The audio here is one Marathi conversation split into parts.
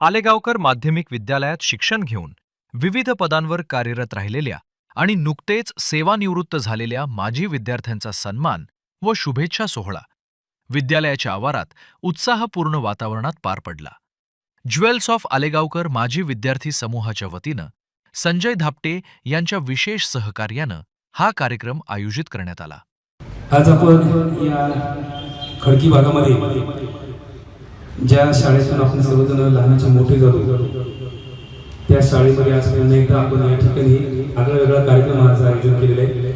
आलेगावकर माध्यमिक विद्यालयात शिक्षण घेऊन विविध पदांवर कार्यरत राहिलेल्या आणि नुकतेच सेवानिवृत्त झालेल्या माजी विद्यार्थ्यांचा सन्मान व शुभेच्छा सोहळा विद्यालयाच्या आवारात उत्साहपूर्ण वातावरणात पार पडला. ज्वेल्स ऑफ आलेगावकर माजी विद्यार्थी समूहाच्या वतीनं संजय धापटे यांच्या विशेष सहकार्यानं हा कार्यक्रम आयोजित करण्यात आला. आज आपण या खडकी भागामध्ये ज्या शाळेतून आपण सर्वजण लहानाचे मोठे झालो त्या शाळेमध्ये आज पुन्हा एकदा आपण या ठिकाणी आगळा वेगळा कार्यक्रम आज आयोजन केलेला आहे.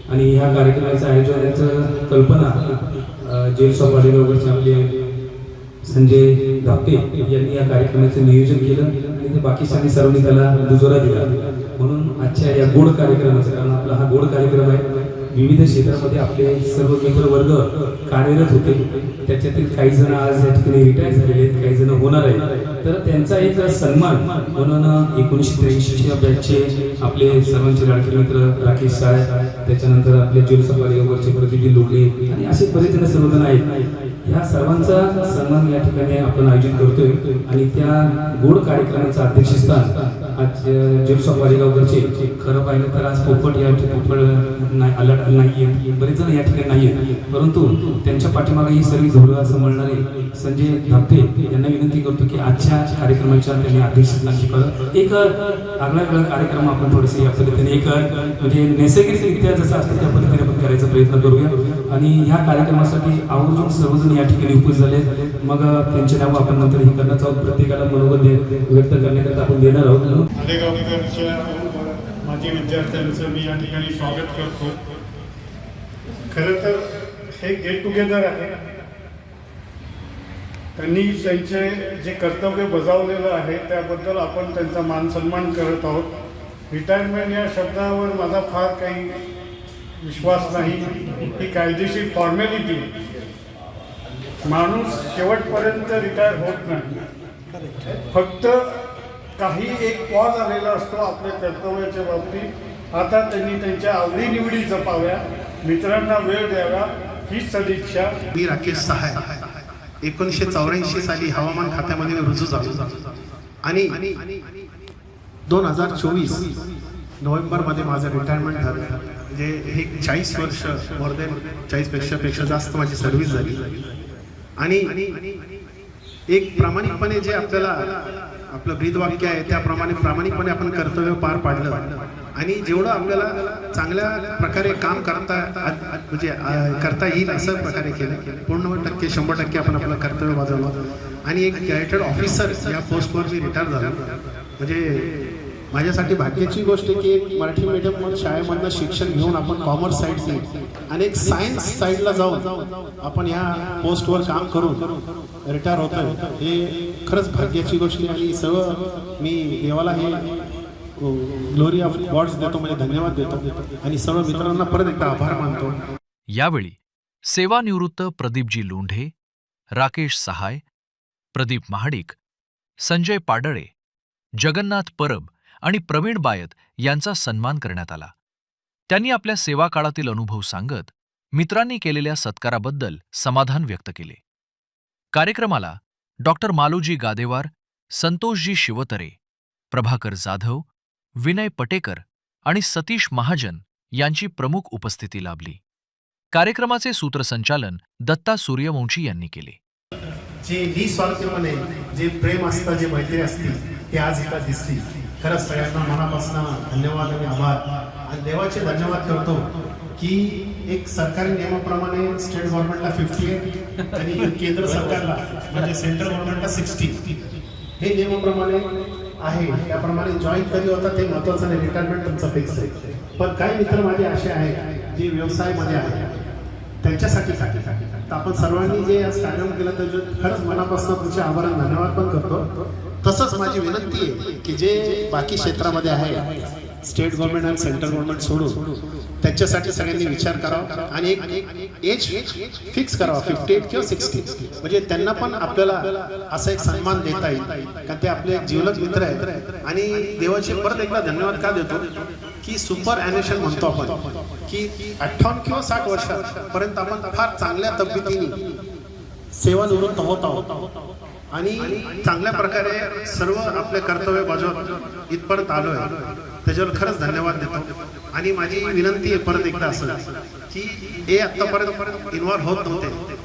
आणि ह्या कार्यक्रमाचं आयोजनाचं कल्पना ज्वेल्स ऑफ आलेगावकरचे आपले संजय धापटे यांनी या कार्यक्रमाचं नियोजन केलं आणि ते बाकीच्यांनी सर्वांनी त्याला दुजोरा दिला. म्हणून आजच्या या गोड कार्यक्रमाचं, कारण आपला हा गोड कार्यक्रम आहे, विविध क्षेत्रामध्ये आपले सर्व मित्रवर्ग कार्यरत होते, त्याच्यातील काही जण आज या ठिकाणी रिटायर झालेले आहेत, काही जण होणार आहेत. तर त्यांचा एक सन्मान म्हणून 1983च्या बॅचचे आपले सर्वांचे लाडके मित्र राकेश साय, त्याच्यानंतर आपले ज्वेल्स ऑफ आलेगावकरचे प्रतिनिधी लोढे आणि असे बरेच जण सर्वजण आहेत. ह्या सर्वांचा सन्मान या ठिकाणी आपण आयोजित करतोय. आणि त्या गोड कार्यक्रमाचं अध्यक्षस्थान आज ज्वेल्स ऑफ आलेगावकरचे, खरं पाहिलं तर आज पोपट या पोपट नाही, बरेच जण या ठिकाणी नाही आहेत, परंतु त्यांच्या पाठीमागे ही सर्व धोरण सांभाळणारे संजय धापटे यांना विनंती करतो की आजच्या कार्यक्रमाच्या त्यांनी अध्यक्षस्थानाची परत एक आगळा वेगळा कार्यक्रम आपण थोडेसे या पद्धतीने एक म्हणजे नैसर्गिकरित्या जसं असतं त्या पद्धतीने आपण करायचा प्रयत्न करूया. आणि ह्या कार्यक्रमासाठी आवर्जून सर्वजण या ठिकाणी उपस्थित झाले. मग त्यांचे नाव आपण नंतर हे करण्याचा आहोत, प्रत्येकाला मनोगत व्यक्त करण्याकरता आपण देणार आहोत. आलेगावकरच्या माजी विद्यार्थ्यांचं मी या ठिकाणी स्वागत करतो. खरं तर हे गेट टुगेदर आहे. त्यांनी त्यांचे जे कर्तव्य बजावलेलं आहे त्याबद्दल आपण त्यांचा मान सन्मान करत आहोत. रिटायरमेंट या शब्दावर माझा फार काही विश्वास नाही. ही कायदेशीर फॉर्मॅलिटी, माणूस शेवटपर्यंत रिटायर होत नाही, फक्त काही एक पॉज आलेला असतो आपल्या कर्तव्याच्या बाबतीत. आता त्यांनी त्यांच्या आवडीनिवडी जपाव्या, मित्रांना वेळ द्यावा, हीच सदिच्छा. मी राकेश सहाय 1984 साली हवामान खात्यामध्ये रुजू झालो आणि 2024 नोव्हेंबरमध्ये माझं रिटायरमेंट झालं. म्हणजे हे 40 वर्ष, मोर दॅन 40 पेक्षा जास्त माझी सर्व्हिस झाली. आणि एक प्रामाणिकपणे जे आपल्याला आपलं ब्रीदवाक्य आहे त्याप्रमाणे प्रामाणिकपणे आपण कर्तव्य पार पाडलं आणि जेवढं आपल्याला चांगल्या प्रकारे काम करता येईल असं प्रकारे केलं. पूर्ण 100% आपण आपलं कर्तव्य बजावलं आणि एक गॅजेटेड ऑफिसर या पोस्टवर मी रिटायर झालो. म्हणजे माझ्यासाठी भाग्याची गोष्ट आहे की एक मराठी मीडियम शाळेमधनं शिक्षण घेऊन आपण कॉमर्स साईडने आणि एक सायन्स साईडला जाऊन आपण ह्या पोस्टवर काम करून रिटायर होतोय, हे खरंच भाग्याची गोष्ट आहे. आणि सर्व मी देवाला हे ग्लोरी ऑफ गॉड्स देतो, म्हणजे धन्यवाद देतो आणि सर्व मित्रांना परत एकदा आभार मानतो. यावेळी सेवानिवृत्त प्रदीपजी लोंढे, राकेश सहाय, प्रदीप महाडिक, संजय पाडळे, जगन्नाथ परब आणि प्रवीण बायत यांचा सन्मान करण्यात आला. त्यांनी आपल्या सेवा काळातील अनुभव सांगत मित्रांनी केलेल्या सत्काराबद्दल समाधान व्यक्त केले. कार्यक्रमाला डॉक्टर मालोजी गादेवार, संतोषजी शिवतरे, प्रभाकर जाधव, विनय पटेकर आणि सतीश महाजन यांची प्रमुख उपस्थिती लाभली. कार्यक्रमाचे सूत्रसंचालन दत्ता सूर्यवंशी यांनी केले. जे निस्वार्थपणे जे प्रेम असतं, जे मैत्री असते, ते आज इथं दिसली. खरंच सगळ्यांना मनापासून धन्यवाद आणि आभार. आणि देवाचे धन्यवाद करतो की एक सरकारी नियमाप्रमाणे स्टेट गव्हर्नमेंटला 58 आणि केंद्र सरकारला म्हणजे सेंट्रल गव्हर्नमेंटला 60 हे नियमाप्रमाणे आहे. त्याप्रमाणे जॉईन कधी होता ते महत्त्वाचं नाही, रिटायरमेंट तुमचं फिक्स आहे. पण काही मित्र माझे असे आहेत जे व्यवसायामध्ये आहेत, त्यांच्यासाठी तर आपण सर्वांनी जे आज कार्यक्रम केला त्याच्या खरंच मनापासून तुमचे आभार आणि धन्यवाद पण करतो. तसंच माझी विनंती आहे की जे बाकी क्षेत्रामध्ये आहे, स्टेट गव्हर्नमेंट आणि सेंट्रल गव्हर्नमेंट सोडून, त्यांच्यासाठी सगळ्यांनी विचार करावा आणि एक एज फिक्स करावा, 58 किंवा 60, म्हणजे त्यांना पण आपल्याला असा एक सन्मान देता येईल. कारण ते आपले जीवलग मित्र आहेत. आणि देवाचे परत एकदा धन्यवाद का देतो की सुपर ॲन्युएशन म्हणतो आपण की 58 किंवा 60 वर्षापर्यंत आपण फार चांगल्या तब्येतीने सेवानिवृत्त होत आहोत. आणि चांगल्या प्रकारे सर्व आपले कर्तव्य बजावत इथपर्यंत आलो आहे, त्याच्यावर खरंच धन्यवाद देतो. आणि माझी विनंती आहे परत एकदा असं की हे आत्तापर्यंत इन्व्हॉल्व्ह होत नव्हते,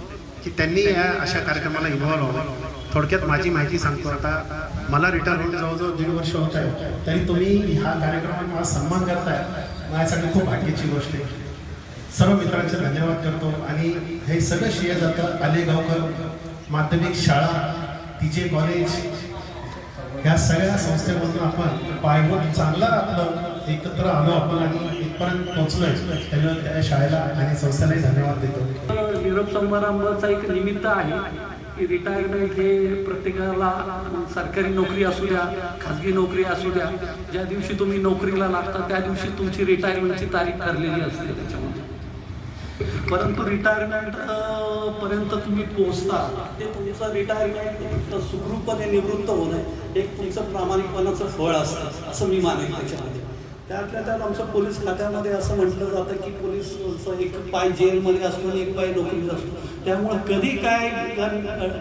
की त्यांनी या अशा कार्यक्रमाला इन्व्हॉल्व्ह व्हावं. थोडक्यात माझी माहिती सांगतो. आता मला रिटायर होऊन जवळजवळ 1.5 वर्ष होत आहे, तरी तुम्ही ह्या कार्यक्रमात मला सन्मान करताय, माझ्यासाठी खूप भाग्याची गोष्ट आहे. सर्व मित्रांचे धन्यवाद करतो. आणि हे सगळं श्रेय जातं आलेगावकर माध्यमिक शाळा, तिचे कॉलेज, ह्या सगळ्या संस्थेमधून आपण पायभूत चांगला आपलं एकत्र आलो आपण आणि इथपर्यंत पोहोचलोय. त्यामुळे त्या शाळेला आणि संस्थेलाही धन्यवाद देतो. निरोप समारंभाचा एक निमित्त आहे की रिटायरमेंट हे प्रत्येकाला सरकारी नोकरी असू द्या, खाजगी नोकरी असू द्या, ज्या दिवशी तुम्ही नोकरीला लागता त्या दिवशी तुमची रिटायरमेंटची तारीख ठरलेली असते त्याच्यामध्ये. परंतु रिटायरमेंट पर्यंत तुम्ही पोहोचता ते तुमचं रिटायरमेंट सुखरूपपणे निवृत्त होणं एक तुमचं प्रामाणिकपणाचं फळ असतं असं मी मानेन त्याच्यामध्ये. त्यातल्या त्यात आमच्या पोलीस खात्यामध्ये असं म्हटलं जातं की पोलीसचं एक पाय जेलमध्ये असतो आणि एक पाय नोकरीत असतो. त्यामुळं कधी काय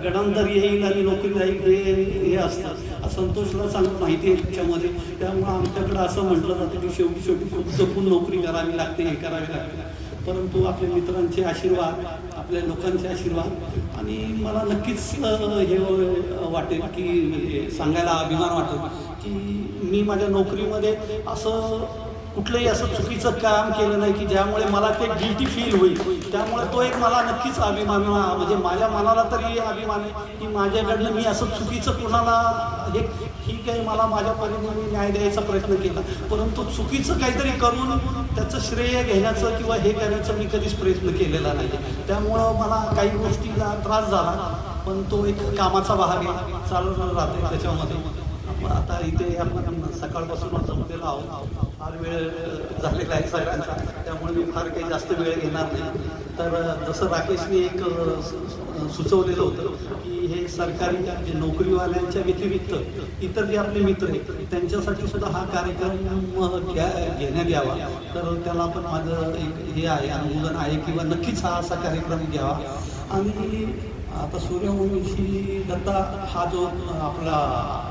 गणांतर येईल आणि नोकरी जाईल हे असतं. संतोषला चांगलं माहिती आहे त्याच्यामध्ये. त्यामुळं आमच्याकडं असं म्हटलं जातं की शेवटी खूप जपून नोकरी करावी लागते, हे करावी लागते. परंतु आपल्या मित्रांचे आशीर्वाद, आपल्या लोकांचे आशीर्वाद आणि मला नक्कीच हे वाटेल की म्हणजे सांगायला अभिमान वाटेल की मी माझ्या नोकरीमध्ये असं कुठलंही असं चुकीचं काम केलं नाही की ज्यामुळे मला ते गिल्टी फील होईल. त्यामुळे तो एक मला नक्कीच अभिमान, म्हणजे माझ्या मनाला तरी अभिमान आहे की माझ्याकडनं मी असं चुकीचं कोणाला हे ठीक आहे, मला माझ्या परीने मी न्याय द्यायचा प्रयत्न केला, परंतु चुकीचं काहीतरी करून त्याचं श्रेय घेण्याचं किंवा हे करण्याचं मी कधीच प्रयत्न केलेला नाही. त्यामुळं मला काही गोष्टीला त्रास झाला, पण तो एक कामाचा भाग आहे, चालून राहते त्याच्यामध्ये. आता इथे आपण सकाळपासून जमलेलो आहोत, फार वेळ झालेला आहे सगळ्यांचा, त्यामुळे मी फार काही जास्त वेळ घेणार नाही. तर जसं राकेशने एक सुचवलेलं होतं की हे सरकारी जे नोकरीवाल्यांच्या व्यतिरिक्त इतर जे आपले मित्र आहेत त्यांच्यासाठी सुद्धा हा कार्यक्रम घेण्यात यावा. तर त्याला पण माझं एक हे आहे, अनुमोदन आहे किंवा नक्कीच हा असा कार्यक्रम घ्यावा. आणि आता सूर्यवंशी दत्ता हा जो आपला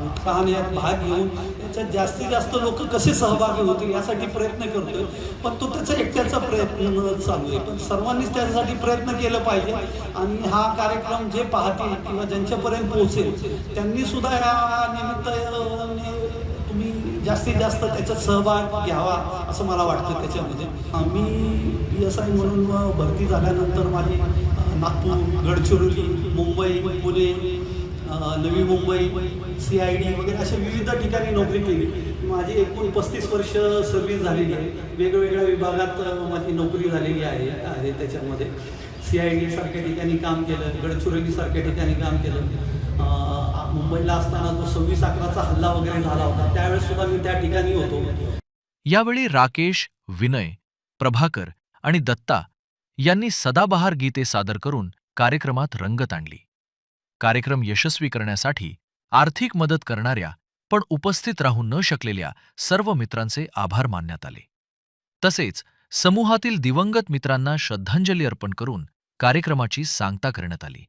उत्साहाने भाग घेऊन त्याच्यात जास्तीत जास्त लोक कसे सहभागी होतील यासाठी प्रयत्न करतोय. पण तो त्याचा एकट्याचा प्रयत्न चालू आहे, पण सर्वांनीच त्याच्यासाठी प्रयत्न केलं पाहिजे. आणि हा कार्यक्रम जे पाहतील किंवा ज्यांच्यापर्यंत पोहोचेल त्यांनी सुद्धा या निमित्ताने तुम्ही जास्तीत जास्त त्याच्यात सहभाग घ्यावा असं मला वाटतं. त्याच्यामध्ये मी PSI म्हणून भरती झाल्यानंतर माझी नागपूर, गडचिरोली, मुंबई, पुणे, नवी मुंबई, CID वगैरे अशा विविध ठिकाणी नोकरी केली. माझी एकूण 35 वर्ष सर्व्हिस झालेली आहे. वेगवेगळ्या विभागात माझी नोकरी झालेली आहे. त्याच्यामध्ये CID सारख्या ठिकाणी काम केलं, गडचिरोली सारख्या ठिकाणी काम केलं. मुंबईला असताना जो 26/11चा हल्ला वगैरे झाला होता त्यावेळेस सुद्धा मी त्या ठिकाणी होतो. यावेळी राकेश, विनय, प्रभाकर आणि दत्ता यांनी सदाबहार गीते सादर करून कार्यक्रमात रंगत आणली. कार्यक्रम यशस्वी करण्यासाठी आर्थिक मदत करणाऱ्या पण उपस्थित राहू न शकलेल्या सर्व मित्रांचे आभार मानण्यात आले. तसेच समूहातील दिवंगत मित्रांना श्रद्धांजली अर्पण करून कार्यक्रमाची सांगता करण्यात आली.